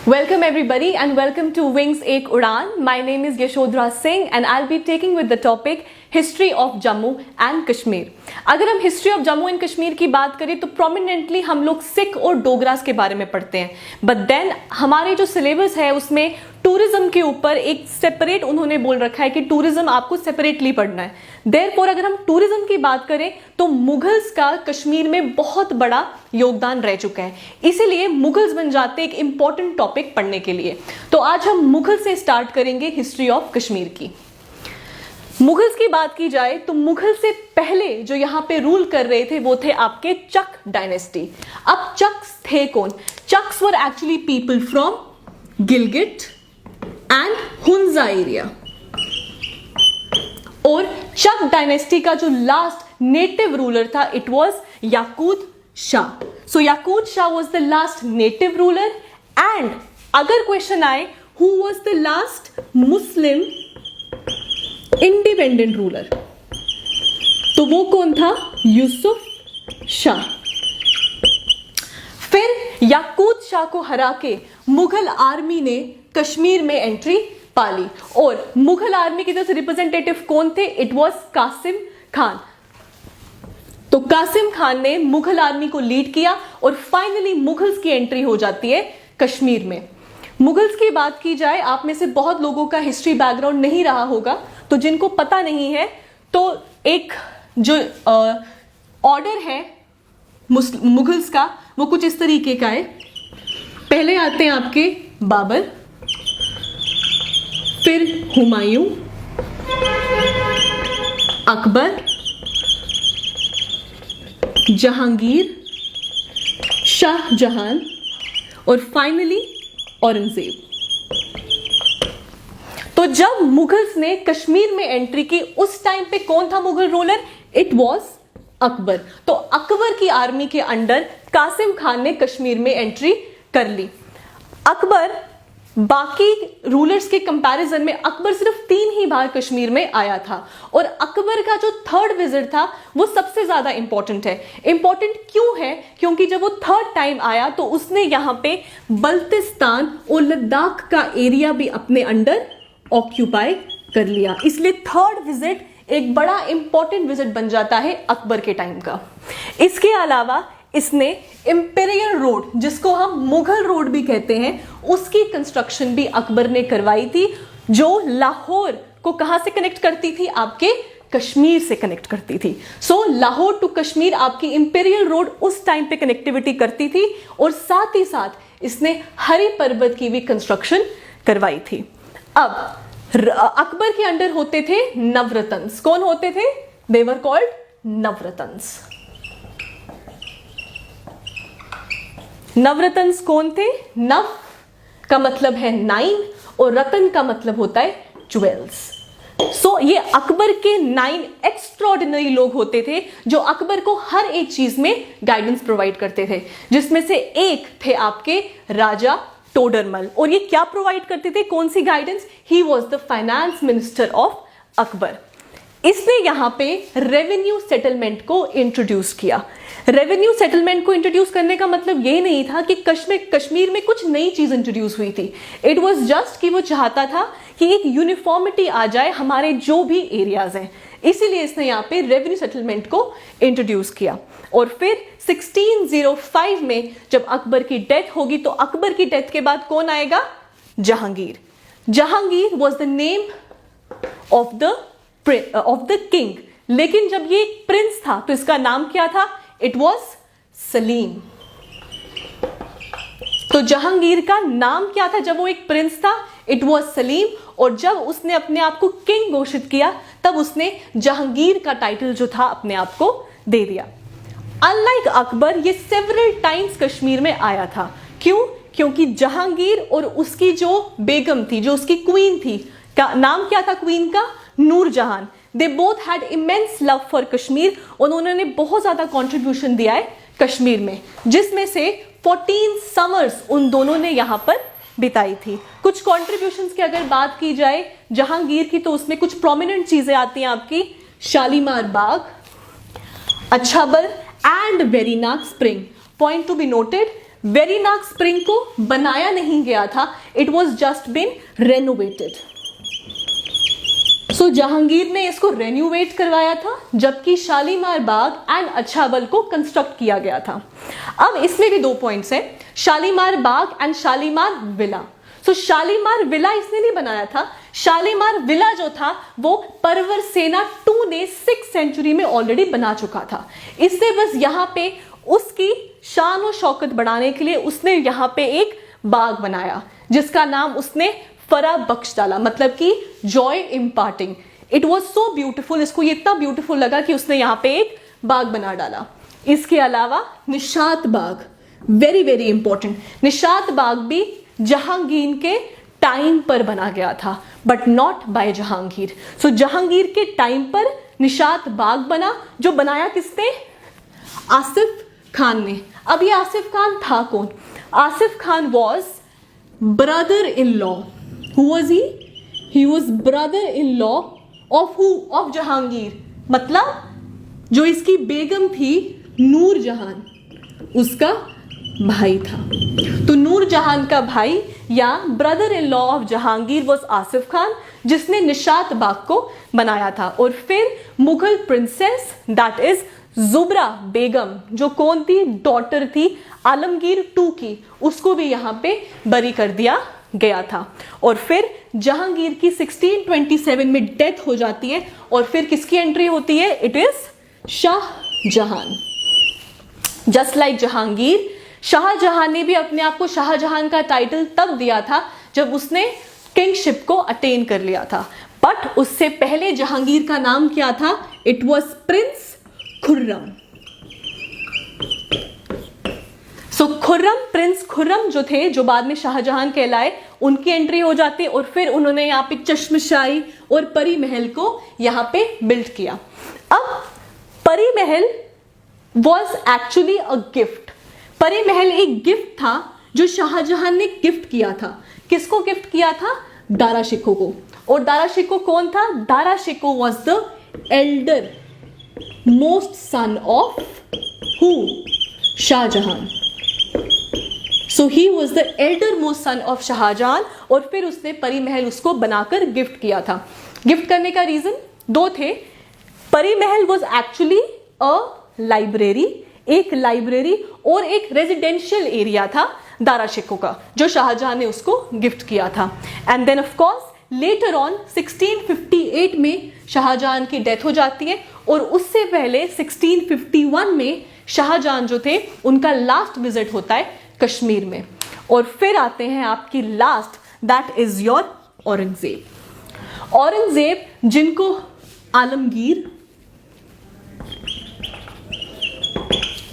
Welcome everybody and welcome to Wings Ek Udan. My name is Yashodhara Singh and I'll be taking with the topic History of Jammu and Kashmir. अगर हम history of Jammu and Kashmir की बात करें तो prominently हम लोग सिख और डोगरास के बारे में पढ़ते हैं, बट देन हमारे जो सिलेबस है उसमें टूरिज्म के ऊपर एक सेपरेट उन्होंने बोल रखा है कि टूरिज्म आपको सेपरेटली पढ़ना है। देयरफॉर अगर हम टूरिज्म की बात करें तो मुगल्स का कश्मीर में बहुत बड़ा योगदान रह चुका है, इसीलिए मुगल्स बन जाते हैं एक इंपॉर्टेंट टॉपिक पढ़ने के लिए। तो आज हम मुगल से स्टार्ट करेंगे हिस्ट्री ऑफ कश्मीर की। मुगल्स की बात की जाए तो मुगल से पहले जो यहाँ पे रूल कर रहे थे वो थे आपके चक डायनेस्टी। अब चक्स थे कौन? Chaks were actually people from Gilgit and Hunza area. और चक डायनेस्टी का जो लास्ट नेटिव रूलर था it was Yakut Shah. So Yakut Shah was the last native ruler. And अगर क्वेश्चन आए who was the last Muslim independent ruler तो वो कौन था? यूसुफ शाह। फिर याकूत शाह को हरा के मुगल आर्मी ने कश्मीर में एंट्री पाली और मुगल आर्मी की तरफ से रिप्रेजेंटेटिव कौन थे? It was Qasim Khan. तो कासिम खान ने मुगल आर्मी को लीड किया और फाइनली मुगल्स की एंट्री हो जाती है कश्मीर में। मुगल्स की बात की जाए, आप में से बहुत लोगों का हिस्ट्री बैकग्राउंड नहीं रहा होगा, तो जिनको पता नहीं है तो एक जो ऑर्डर है मुगल्स का वो कुछ इस तरीके का है। पहले आते हैं आपके बाबर, फिर हुमायूं, अकबर, जहांगीर, शाहजहां और फाइनली औरंगजेब। तो जब मुगल्स ने कश्मीर में एंट्री की उस टाइम पे कौन था Mughal ruler? It was Akbar. तो अकबर की आर्मी के अंडर कासिम खान ने कश्मीर में एंट्री कर ली। अकबर बाकी रूलर्स के कंपैरिजन में अकबर सिर्फ 3 ही बार कश्मीर में आया था और अकबर का जो थर्ड विजिट था वो सबसे ज्यादा इंपॉर्टेंट है। इंपॉर्टेंट क्यों है? क्योंकि जब वो थर्ड टाइम आया तो उसने यहाँ पे बल्तिस्तान और लद्दाख का एरिया भी अपने अंडर ऑक्यूपाई कर लिया, इसलिए थर्ड विजिट एक बड़ा इंपॉर्टेंट विजिट बन जाता है अकबर के टाइम का। इसके अलावा इसने इंपीरियल रोड, जिसको हम मुगल रोड भी कहते हैं, उसकी कंस्ट्रक्शन भी अकबर ने करवाई थी, जो लाहौर को कहां से कनेक्ट करती थी? आपके कश्मीर से कनेक्ट करती थी। सो लाहौर टू कश्मीर आपकी इंपीरियल रोड उस टाइम पे कनेक्टिविटी करती थी और साथ ही साथ इसने हरि पर्वत की भी कंस्ट्रक्शन करवाई थी। अब अकबर के अंडर होते थे नवरत्न्स। कौन होते थे? दे वर कॉल्ड नवरत्न्स। नवरत्न्स कौन थे? नव का मतलब है 9 और रतन का मतलब होता है ज्वेल्स। सो ये अकबर के 9 एक्स्ट्रॉर्डिनरी लोग होते थे जो अकबर को हर एक चीज में गाइडेंस प्रोवाइड करते थे, जिसमें से एक थे आपके राजा टोडरमल। और ये क्या प्रोवाइड करते थे? कौन सी guidance? He was the finance minister of Akbar. इसने यहां पे रेवेन्यू सेटलमेंट को इंट्रोड्यूस किया। रेवेन्यू सेटलमेंट को इंट्रोड्यूस करने का मतलब ये नहीं था कि कश्मीर में कुछ नई चीज इंट्रोड्यूस हुई थी। इट वाज जस्ट कि वो चाहता था कि एक यूनिफॉर्मिटी आ जाए हमारे जो भी एरियाज हैं, इसीलिए इसने यहाँ पे रेवेन्यू सेटलमेंट को इंट्रोड्यूस किया। और फिर 1605 में जब अकबर की डेथ होगी तो अकबर की डेथ के बाद कौन आएगा? Jahangir. Jahangir was the name of the king, लेकिन जब ये एक प्रिंस था तो इसका नाम क्या था? It was Salim. तो जहांगीर का नाम क्या था जब वो एक प्रिंस था? It was Salim. और जब उसने अपने आप को किंग घोषित किया तब उसने जहांगीर का टाइटल जो था अपने आप को दे दिया। अनलाइक अकबर ये सेवरल टाइम्स कश्मीर में आया था। क्यों? क्योंकि जहांगीर और उसकी जो बेगम थी, जो उसकी क्वीन थी, का नाम क्या था क्वीन का? Nurjahan. They both had immense love for Kashmir. उन्होंने बहुत ज्यादा कंट्रीब्यूशन दिया है कश्मीर में, जिसमें से 14 समर्स उन दोनों ने यहां पर बिताई थी। कुछ कॉन्ट्रीब्यूशंस की अगर बात की जाए जहांगीर की तो उसमें कुछ प्रोमिनेंट चीजें आती हैं आपकी Shalimar Bagh, Achabal and Verinag spring. Point to be noted, Verinag spring को बनाया नहीं गया था, it was just been renovated. So Jahangir ने इसको रेन्यूवेट करवाया था, जबकि शालीमार बाग एंड अच्छाबल को कंस्ट्रक्ट किया गया था। अब इसमें भी 2 पॉइंट्स हैं, Shalimar Bagh and Shalimar villa. So Shalimar villa इसने नहीं बनाया था, शालीमार विला जो था वो परवर सेना 2 ने 6th सेंचुरी में ऑलरेडी बना चुका था। इसने बस यहाँ पे उसकी शान और शौकत बढ़ाने के लिए उसने यहाँ पे एक बाग बनाया, जिसका नाम उसने फरा बख्श डाला, मतलब कि Joy imparting. It was so beautiful, इसको ये इतना ब्यूटिफुल लगा कि उसने यहाँ पे एक बाग बना डाला। इसके अलावा निशात बाग, वेरी वेरी इंपॉर्टेंट, निशात बाग भी जहांगीर के टाइम पर बना गया था, बट नॉट बाय जहांगीर। सो जहांगीर के टाइम पर निशात बाग बना, जो बनाया किसने? आसिफ खान ने। अब ये आसिफ खान था कौन? Asif Khan was brother in law. Who was he? He was brother-in-law of who? Of Jahangir. मतलब जो इसकी बेगम थी नूरजहान, उसका भाई था। तो नूरजहान का भाई या brother in law of Jahangir was Asif Khan, जिसने निशात बाग को बनाया था। और फिर मुगल प्रिंसेस दैट इज जुबरा बेगम, जो कौन थी? डॉटर थी आलमगीर 2 की, उसको भी यहाँ पे बरी कर दिया गया था। और फिर जहांगीर की 1627 में डेथ हो जाती है, और फिर किसकी एंट्री होती है? It is Shahjahan. Just like Jahangir, Shahjahan ने भी अपने आप को शाहजहां का टाइटल तब दिया था जब उसने किंगशिप को अटेन कर लिया था, बट उससे पहले जहांगीर का नाम क्या था? It was Prince Khurram. So Khurram, Prince Khurram जो थे, जो बाद में शाहजहां कहलाए, उनकी एंट्री हो जाती है। और फिर उन्होंने यहाँ पे चश्मशाही और परी महल को यहाँ पे बिल्ड किया। अब परी महल वॉज एक्चुअली अ गिफ्ट। परी महल एक गिफ्ट था जो शाहजहां ने गिफ्ट किया था। किसको गिफ्ट किया था? दारा शिकोह को। और दारा शिकोह कौन था? Dara Shikoh was the elder most son of who? Shahjahan. So he was the elder most son of Shahjahan. और फिर उसने परी महल उसको बनाकर गिफ्ट किया था। गिफ्ट करने का रीजन 2 थे। परी महल वॉज एक्चुअली अ लाइब्रेरी, एक लाइब्रेरी और एक रेजिडेंशियल एरिया था दारा शिकोह का, जो शाहजहां ने उसको गिफ्ट किया था। And then of course later on 1658 में शाहजहां की डेथ हो जाती है, और उससे पहले 1651 में शाहजहां जो थे उनका लास्ट विजिट होता है कश्मीर में। और फिर आते हैं आपकी last, that is your Aurangzeb. Aurangzeb जिनको आलमगीर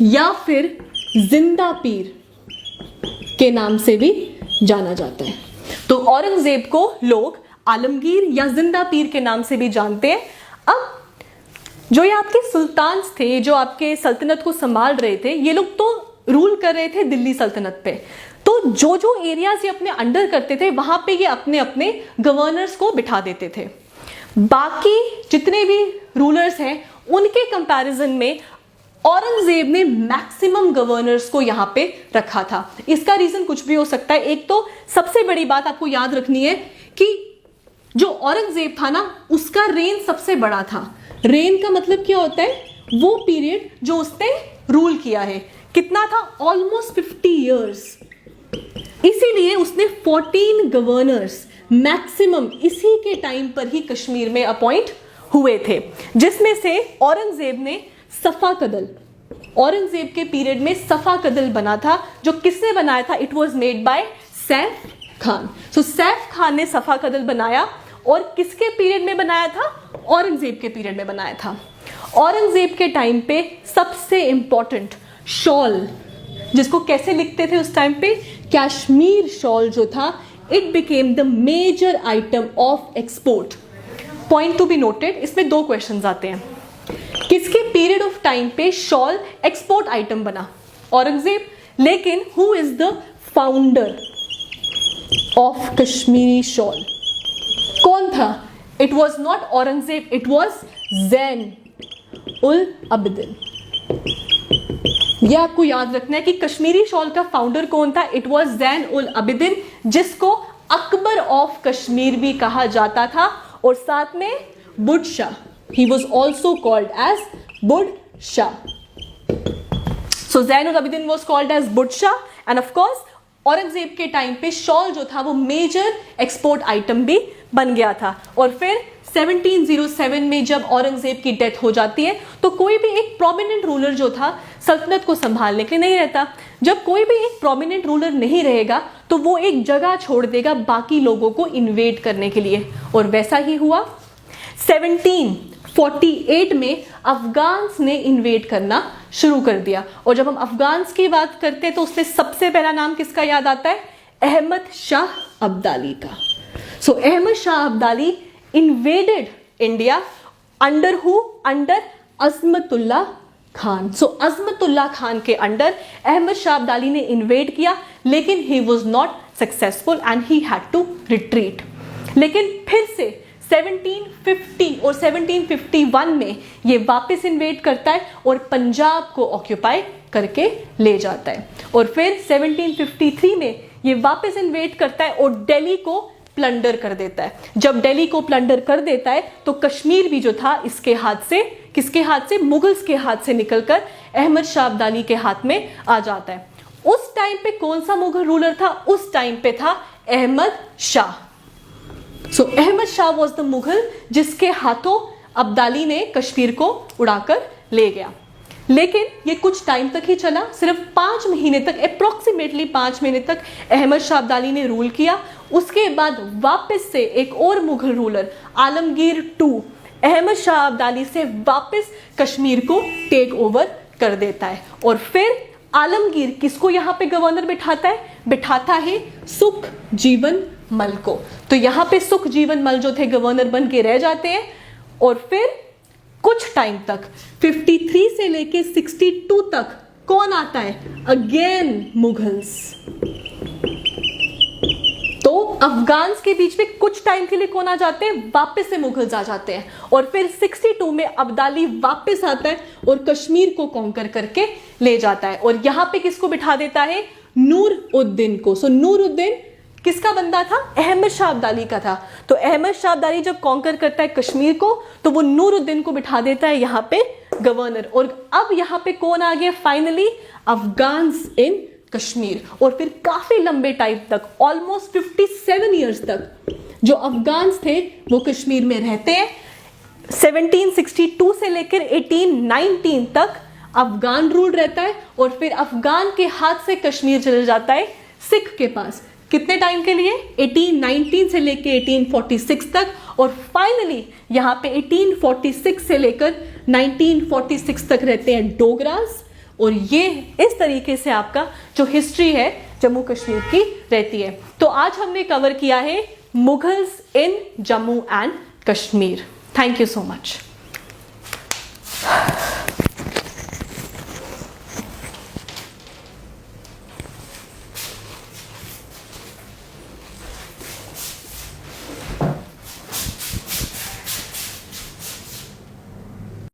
या फिर जिंदा पीर के नाम से भी जाना जाता है। तो औरंगजेब को लोग आलमगीर या जिंदा पीर के नाम से भी जानते हैं। अब जो ये आपके सुल्तान थे, जो आपके सल्तनत को संभाल रहे थे, ये लोग तो रूल कर रहे थे दिल्ली सल्तनत पे। तो जो जो एरियाज ये अपने अंडर करते थे, वहां पे ये अपने अपने गवर्नर्स को बिठा देते थे। बाकी जितने भी रूलर्स हैं उनके कंपैरिजन में औरंगजेब ने मैक्सिमम गवर्नर्स को यहां पे रखा था। इसका रीजन कुछ भी हो सकता है। एक तो सबसे बड़ी बात आपको याद रखनी है कि जो औरंगजेब था ना, उसका रेन सबसे बड़ा था। रेन का मतलब क्या होता है? वो पीरियड जो उसने रूल किया है। कितना था? Almost 50 years. इसीलिए उसने 14 गवर्नर्स मैक्सिमम इसी के टाइम पर ही कश्मीर में अपॉइंट हुए थे, जिसमें से औरंगजेब ने सफा कदल, औरंगजेब के पीरियड में सफा कदल बना था, जो किसने बनाया था? It was made by Saif Khan. So Saif Khan ने सफा कदल बनाया, और किसके पीरियड में बनाया था? औरंगजेब के पीरियड में बनाया था। औरंगजेब के टाइम पे सबसे इंपॉर्टेंट शॉल, जिसको कैसे लिखते थे उस टाइम पे? कश्मीर शॉल जो था, it became the major item of export. Point to be noted, इसमें 2 क्वेश्चंस आते हैं। किसके पीरियड ऑफ टाइम पे शॉल एक्सपोर्ट आइटम बना? औरंगजेब। लेकिन who is the founder of Kashmiri shawl? कौन था? It was not Aurangzeb, it was Zain ul Abidin. ये आपको याद रखना है कि कश्मीरी शॉल का फाउंडर कौन था? इट वॉज ज़ैन उल अबिदिन, जिसको अकबर ऑफ कश्मीर भी कहा जाता था, और साथ में Bud Shah, he was also called as Bud Shah. So Zain ul Abidin was called as Bud Shah. And of course Aurangzeb के टाइम पे शॉल जो था वो मेजर एक्सपोर्ट आइटम भी बन गया था. और फिर 1707 में जब औरंगजेब की डेथ हो जाती है तो कोई भी एक प्रोमिनेंट रूलर जो था सल्तनत को संभालने के लिए नहीं रहता. जब कोई भी एक प्रोमिनेंट रूलर नहीं रहेगा तो वो एक जगह छोड़ देगा बाकी लोगों को इन्वेड करने के लिए, और वैसा ही हुआ. 1748 में अफगान्स ने इन्वेड करना शुरू कर दिया. और जब हम अफगान्स की बात करते हैं तो उसमें सबसे पहला नाम किसका याद आता है? अहमद शाह अब्दाली का. सो Ahmad Shah Abdali invaded India under who? Under Azmatullah Khan. सो अज़मतुल्लाह खान के अंडर अहमद शाह अब्दाली ने इन्वेड किया, लेकिन he was not successful and he had to retreat. लेकिन फिर से 1750 और 1751 में ये वापस इन्वेड करता है और पंजाब को ऑक्यूपाई करके ले जाता है. और फिर 1753 में ये वापस इन्वेड करता है और दिल्ली को प्लंडर कर देता है. जब दिल्ली को प्लंडर कर देता है तो कश्मीर भी जो था इसके हाथ से, किसके हाथ से? मुगल्स के हाथ से निकलकर अहमद शाह अब्दाली के हाथ में आ जाता है. उस टाइम पे कौन सा मुगल रूलर था? उस टाइम पे था अहमद शाह. सो अहमद शाह वॉज द मुगल जिसके हाथों अब्दाली ने कश्मीर को उड़ाकर ले गया. लेकिन ये कुछ टाइम तक ही चला, सिर्फ 5 महीने तक, अप्रोक्सीमेटली 5 महीने तक अहमद शाह अब्दाली ने रूल किया. उसके बाद वापस से एक और मुगल रूलर आलमगीर II अहमद शाह अब्दाली से वापस कश्मीर को टेक ओवर कर देता है. और फिर आलमगीर किसको यहाँ पे गवर्नर बिठाता है? बिठाता है सुख जीवन मल को. तो यहाँ पे सुख जीवन मल जो थे गवर्नर बन के रह जाते हैं. और फिर कुछ टाइम तक 53 से लेके 62 तक कौन आता है? Again Mughals. तो अफगान्स के बीच में कुछ टाइम के लिए कौन आ जाते हैं? वापस से मुगल्स आ जाते हैं. और फिर 62 में अब्दाली वापस आता है और कश्मीर को कॉन्कर करके ले जाता है. और यहां पे किसको बिठा देता है? नूर उद्दीन को. सो नूर उद्दीन किसका बंदा था? अहमद शाह अब्दाली का था. तो अहमद शाह अब्दाली जब कॉन्कर करता है कश्मीर को तो वो नूर उद्दीन को बिठा देता है यहाँ पे गवर्नर. और अब यहाँ पे कौन आ गया फाइनली? अफगान्स इन कश्मीर. और फिर काफी लंबे टाइम तक, ऑलमोस्ट 57 ईयर्स तक जो अफगान्स थे वो कश्मीर में रहते हैं. 1762 से लेकर 1819 तक अफगान रूल रहता है. और फिर अफगान के हाथ से कश्मीर चले जाता है सिख के पास. कितने टाइम के लिए? 1819 से लेकर 1846 तक. और फाइनली यहाँ पे 1846 से लेकर 1946 तक रहते हैं डोगरास. और ये इस तरीके से आपका जो हिस्ट्री है जम्मू कश्मीर की रहती है. तो आज हमने कवर किया है Mughals in Jammu and Kashmir. Thank you so much.